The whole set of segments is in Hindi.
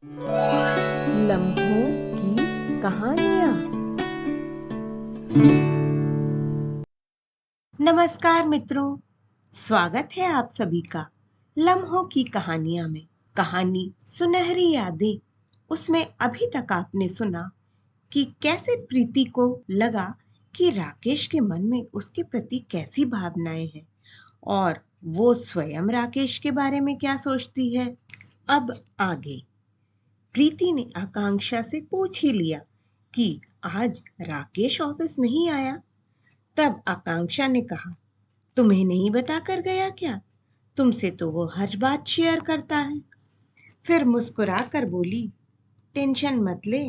लम्हों की कहानियाँ। नमस्कार मित्रों, स्वागत है आप सभी का लम्हों की कहानियाँ में। कहानी सुनहरी यादें। उसमें अभी तक आपने सुना कि कैसे प्रीति को लगा कि राकेश के मन में उसके प्रति कैसी भावनाएं हैं और वो स्वयं राकेश के बारे में क्या सोचती है। अब आगे। प्रीति ने आकांक्षा से पूछ ही लिया कि आज राकेश ऑफिस नहीं आया। तब आकांक्षा ने कहा, तुम्हें नहीं बताकर गया क्या? तुमसे तो वो हर बात शेयर करता है। फिर मुस्कुरा कर बोली, टेंशन मत ले,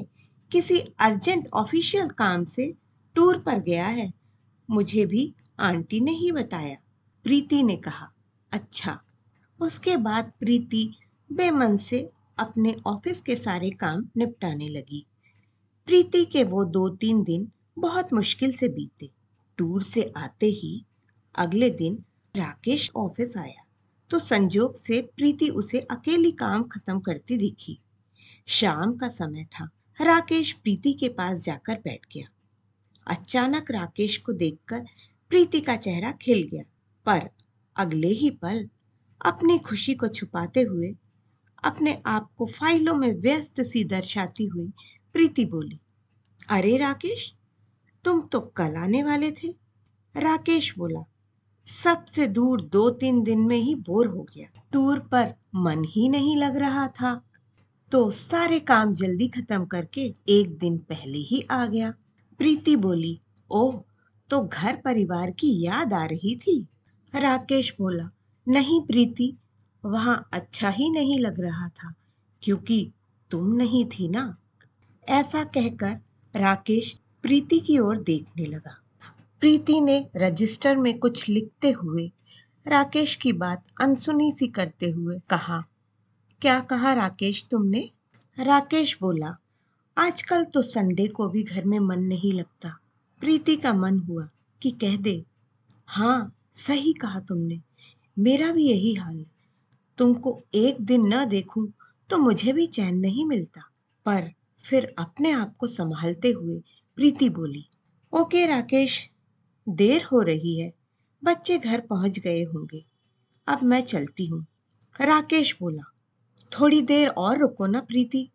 किसी अर्जेंट ऑफिशियल काम से टूर पर गया है। मुझे भी आंटी ने ही बताया। प्रीति ने कहा, अच्छा। उसके बाद प्रीति बेमन से अपने ऑफिस के सारे काम निपटाने लगी। प्रीति के वो 2-3 दिन बहुत मुश्किल से बीते। टूर से आते ही अगले दिन राकेश ऑफिस आया तो संजोग से प्रीति उसे अकेली काम खत्म करती दिखी। शाम का समय था। राकेश प्रीति के पास जाकर बैठ गया। अचानक राकेश को देखकर प्रीति का चेहरा खिल गया, पर अगले ही पल अपनी खुशी को छुपाते हुए अपने आप को फाइलों में व्यस्त सी दर्शाती हुई प्रीति बोली, अरे राकेश, तुम तो कल आने वाले थे। राकेश बोला, सबसे दूर 2-3 दिन में ही बोर हो गया। टूर पर मन ही नहीं लग रहा था, तो सारे काम जल्दी खत्म करके एक दिन पहले ही आ गया। प्रीति बोली, ओह, तो घर परिवार की याद आ रही थी। राकेश बोला, नहीं प्रीति, वहां अच्छा ही नहीं लग रहा था क्योंकि तुम नहीं थी ना। ऐसा कहकर राकेश प्रीति की ओर देखने लगा। प्रीति ने रजिस्टर में कुछ लिखते हुए राकेश की बात अनसुनी सी करते हुए कहा, क्या कहा राकेश तुमने? राकेश बोला, आजकल तो संडे को भी घर में मन नहीं लगता। प्रीति का मन हुआ कि कह दे, हाँ सही कहा तुमने, मेरा भी यही हाल है। तुमको एक दिन न देखूं तो मुझे भी चैन नहीं मिलता। पर फिर अपने आप को संभालते हुए प्रीति बोली, ओके राकेश, देर हो रही है, बच्चे घर पहुंच गए होंगे, अब मैं चलती हूँ। राकेश बोला, थोड़ी देर और रुको ना प्रीति,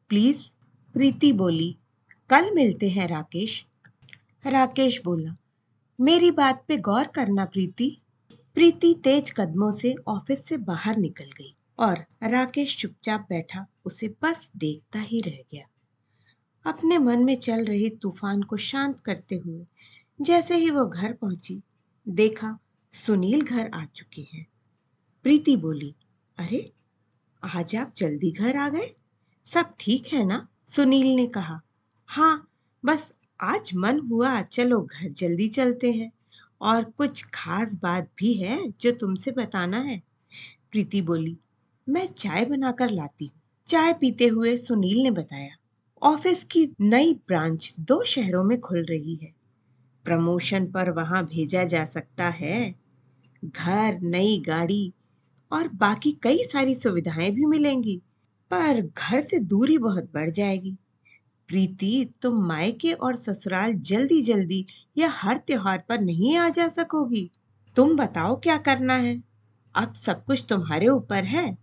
प्लीज। प्रीति बोली, कल मिलते हैं राकेश। राकेश बोला, मेरी बात पे गौर करना प्रीति। प्रीति तेज कदमों से ऑफिस से बाहर निकल गई और राकेश चुपचाप बैठा उसे बस देखता ही रह गया। अपने मन में चल रहे तूफान को शांत करते हुए जैसे ही वो घर पहुंची, देखा सुनील घर आ चुके हैं। प्रीति बोली, अरे, आज आप जल्दी घर आ गए, सब ठीक है ना? सुनील ने कहा, हाँ, बस आज मन हुआ चलो घर जल्दी चलते हैं, और कुछ खास बात भी है जो तुमसे बताना है। प्रीति बोली, मैं चाय बनाकर लाती हूँ। चाय पीते हुए सुनील ने बताया, ऑफिस की नई ब्रांच 2 शहरों में खुल रही है। प्रमोशन पर वहां भेजा जा सकता है। घर, नई गाड़ी और बाकी कई सारी सुविधाएं भी मिलेंगी, पर घर से दूरी बहुत बढ़ जाएगी। प्रीति, तुम मायके और ससुराल जल्दी जल्दी या हर त्योहार पर नहीं आ जा सकोगी। तुम बताओ क्या करना है, अब सब कुछ तुम्हारे ऊपर है।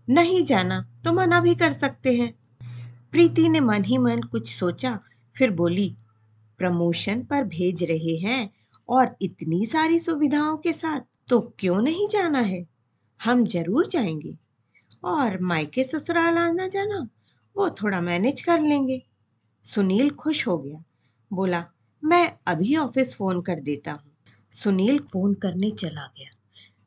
नहीं जाना तो मना भी कर सकते हैं। प्रीति ने मन ही मन कुछ सोचा, फिर बोली, प्रमोशन पर भेज रहे हैं और इतनी सारी सुविधाओं के साथ, तो क्यों नहीं जाना है? हम जरूर जाएंगे। और मायके ससुराल आना जाना वो थोड़ा मैनेज कर लेंगे। सुनील खुश हो गया, बोला, मैं अभी ऑफिस फोन कर देता हूँ। सुनील फोन करने चला गया।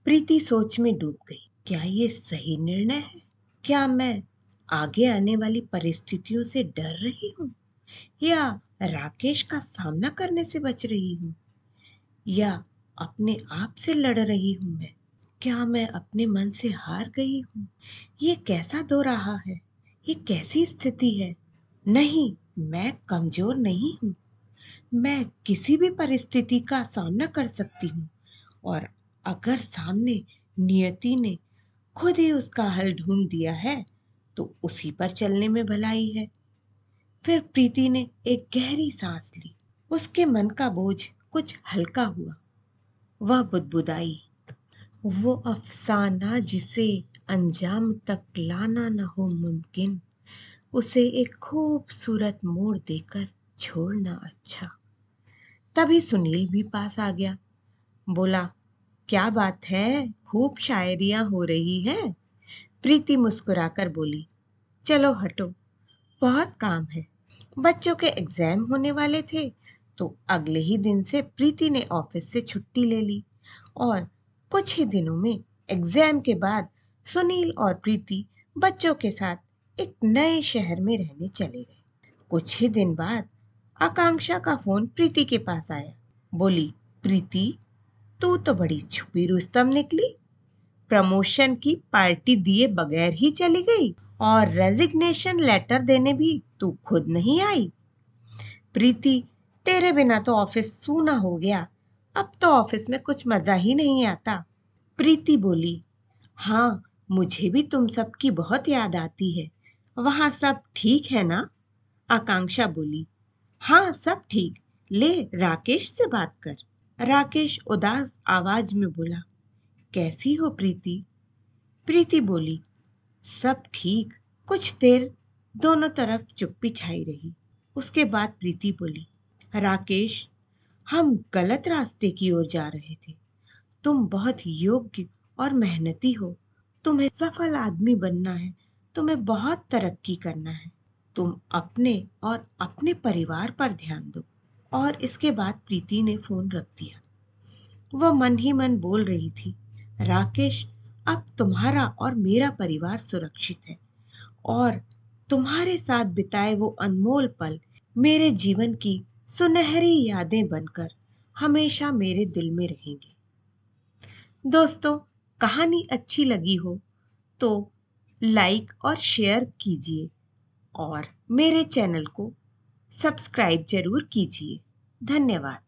प्रीति सोच में डूब गई, क्या ये सही निर्णय है? क्या मैं आगे आने वाली परिस्थितियों से डर रही हूँ, या राकेश का सामना करने से बच रही हूँ, या अपने आप से लड़ रही हूँ मैं? क्या मैं अपने मन से हार गई हूँ? ये कैसा दो रहा है? ये कैसी स्थिति है? नहीं, मैं कमजोर नहीं हूँ। मैं किसी भी परिस्थिति का सामना कर सकती हूँ, और अगर सामने नियति ने खुद ही उसका हल ढूंढ दिया है, तो उसी पर चलने में भलाई है। फिर प्रीति ने एक गहरी सांस ली। उसके मन का बोझ कुछ हल्का हुआ। वह बुदबुदाई, वो अफसाना जिसे अंजाम तक लाना न हो मुमकिन, उसे एक खूबसूरत मोड़ देकर छोड़ना अच्छा। तभी सुनील भी पास आ गया। बोला, क्या बात है, खूब शायरियां हो रही हैं। प्रीति मुस्कुराकर बोली, चलो हटो, बहुत काम है। बच्चों के एग्जाम होने वाले थे, तो अगले ही दिन से प्रीति ने ऑफिस से छुट्टी ले ली और कुछ ही दिनों में एग्जाम के बाद सुनील और प्रीति बच्चों के साथ एक नए शहर में रहने चले गए। कुछ ही दिन बाद आकांक्षा का फोन प्रीति के पास आया। बोली, प्रीति, तू तो बड़ी छुपी रुस्तम निकली। प्रमोशन की पार्टी दिए बगैर ही चली गई और रेजिग्नेशन लेटर देने भी तू खुद नहीं आई। प्रीति, तेरे बिना तो ऑफिस सूना हो गया। अब तो ऑफिस में कुछ मजा ही नहीं आता। प्रीति बोली, हाँ, मुझे भी तुम सबकी बहुत याद आती है। वहां सब ठीक है ना? आकांक्षा बोली, हाँ, सब ठीक। ले, राकेश से बात कर। राकेश उदास आवाज में बोला, कैसी हो प्रीति? प्रीति बोली, सब ठीक। कुछ देर दोनों तरफ चुप्पी छाई रही। उसके बाद प्रीति बोली, राकेश, हम गलत रास्ते की ओर जा रहे थे। तुम बहुत योग्य और मेहनती हो। तुम्हें सफल आदमी बनना है। तुम्हें बहुत तरक्की करना है। तुम अपने और अपने परिवार पर ध्यान दो। और इसके बाद प्रीति ने फोन रख दिया। वह मन ही मन बोल रही थी, राकेश, अब तुम्हारा और मेरा परिवार सुरक्षित है और तुम्हारे साथ बिताए वो अनमोल पल मेरे जीवन की सुनहरी यादें बनकर हमेशा मेरे दिल में रहेंगे। दोस्तों, कहानी अच्छी लगी हो तो लाइक और शेयर कीजिए और मेरे चैनल को सब्सक्राइब जरूर कीजिए। धन्यवाद।